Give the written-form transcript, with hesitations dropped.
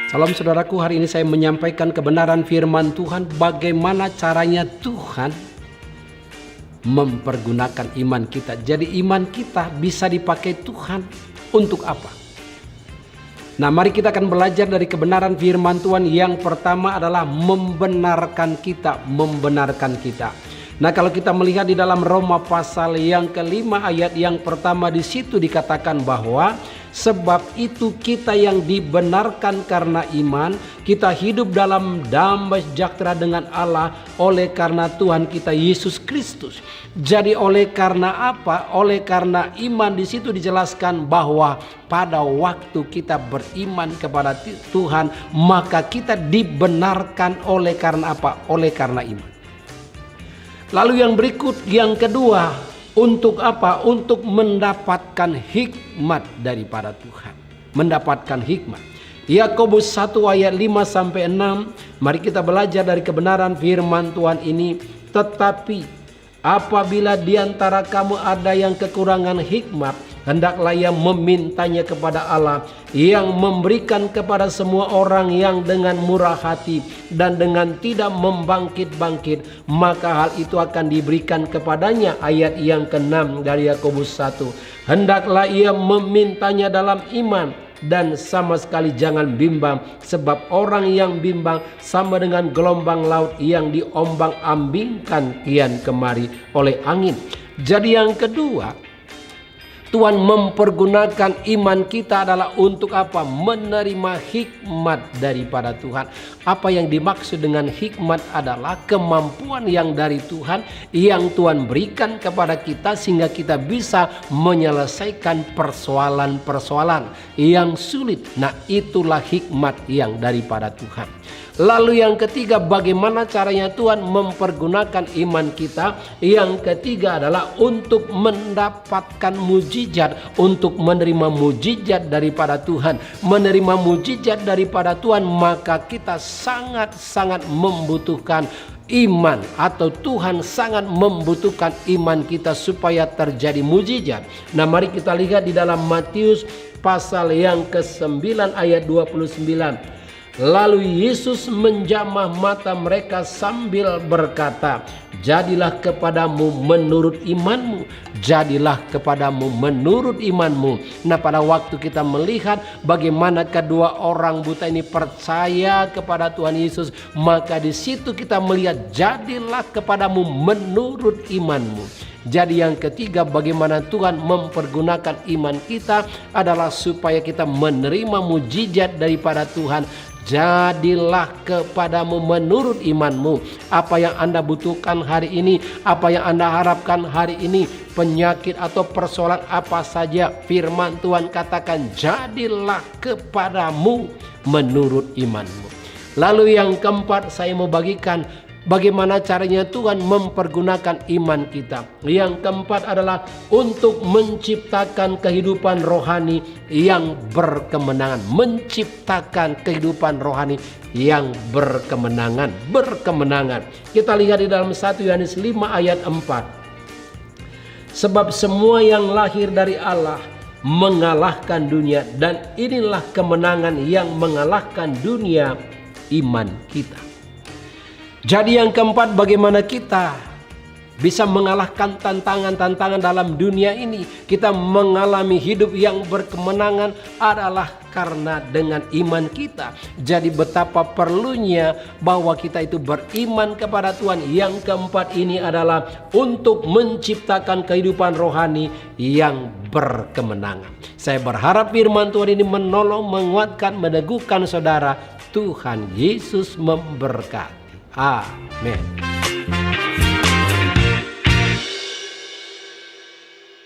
Salam saudaraku, hari ini saya menyampaikan kebenaran firman Tuhan, bagaimana caranya Tuhan mempergunakan iman kita. Jadi iman kita bisa dipakai Tuhan untuk apa? Nah, mari kita akan belajar dari kebenaran firman Tuhan. Yang pertama adalah membenarkan kita. Nah, kalau kita melihat di dalam Roma pasal yang kelima ayat yang pertama, di situ dikatakan bahwa sebab itu kita yang dibenarkan karena iman, kita hidup dalam damai sejahtera dengan Allah oleh karena Tuhan kita Yesus Kristus. Jadi oleh karena apa? Oleh karena iman. Di situ dijelaskan bahwa pada waktu kita beriman kepada Tuhan, maka kita dibenarkan oleh karena apa? Oleh karena iman. Lalu yang berikut, yang kedua, untuk apa? Untuk mendapatkan hikmat daripada Tuhan. Mendapatkan hikmat. Yakobus 1 ayat 5-6. Mari kita belajar dari kebenaran firman Tuhan ini. Tetapi apabila di antara kamu ada yang kekurangan hikmat, hendaklah ia memintanya kepada Allah yang memberikan kepada semua orang yang dengan murah hati dan dengan tidak membangkit-bangkit, maka hal itu akan diberikan kepadanya. Ayat yang ke-6 dari Yakobus 1. Hendaklah ia memintanya dalam iman dan sama sekali jangan bimbang, sebab orang yang bimbang sama dengan gelombang laut yang diombang-ambingkan kian kemari oleh angin. Jadi yang kedua, Tuhan mempergunakan iman kita adalah untuk apa? Menerima hikmat daripada Tuhan. Apa yang dimaksud dengan hikmat adalah kemampuan yang dari Tuhan, yang Tuhan berikan kepada kita sehingga kita bisa menyelesaikan persoalan-persoalan yang sulit. Nah, itulah hikmat yang daripada Tuhan. Lalu yang ketiga, bagaimana caranya Tuhan mempergunakan iman kita? Yang ketiga adalah untuk mendapatkan mujizat, untuk menerima mujizat daripada Tuhan. Menerima mujizat daripada Tuhan, maka kita sangat-sangat membutuhkan iman, atau Tuhan sangat membutuhkan iman kita supaya terjadi mujizat. Nah, mari kita lihat di dalam Matius pasal yang ke-9 ayat 29. Lalu Yesus menjamah mata mereka sambil berkata, jadilah kepadamu menurut imanmu. Jadilah kepadamu menurut imanmu. Nah, pada waktu kita melihat bagaimana kedua orang buta ini percaya kepada Tuhan Yesus, maka di situ kita melihat jadilah kepadamu menurut imanmu. Jadi yang ketiga, bagaimana Tuhan mempergunakan iman kita adalah supaya kita menerima mujizat daripada Tuhan. Jadilah kepadamu menurut imanmu. Apa yang Anda butuhkan hari ini, apa yang Anda harapkan hari ini, penyakit atau persoalan apa saja, firman Tuhan katakan jadilah kepadamu menurut imanmu. Lalu yang keempat, saya mau bagikan bagaimana caranya Tuhan mempergunakan iman kita. Yang keempat adalah untuk menciptakan kehidupan rohani yang berkemenangan. Menciptakan kehidupan rohani yang berkemenangan. Kita lihat di dalam 1 Yohanes 5 ayat 4. Sebab semua yang lahir dari Allah mengalahkan dunia, dan inilah kemenangan yang mengalahkan dunia, iman kita. Jadi yang keempat, bagaimana kita bisa mengalahkan tantangan-tantangan dalam dunia ini, kita mengalami hidup yang berkemenangan adalah karena dengan iman kita. Jadi betapa perlunya bahwa kita itu beriman kepada Tuhan. Yang keempat ini adalah untuk menciptakan kehidupan rohani yang berkemenangan. Saya berharap firman Tuhan ini menolong, menguatkan, meneguhkan saudara. Tuhan Yesus memberkati. Amin.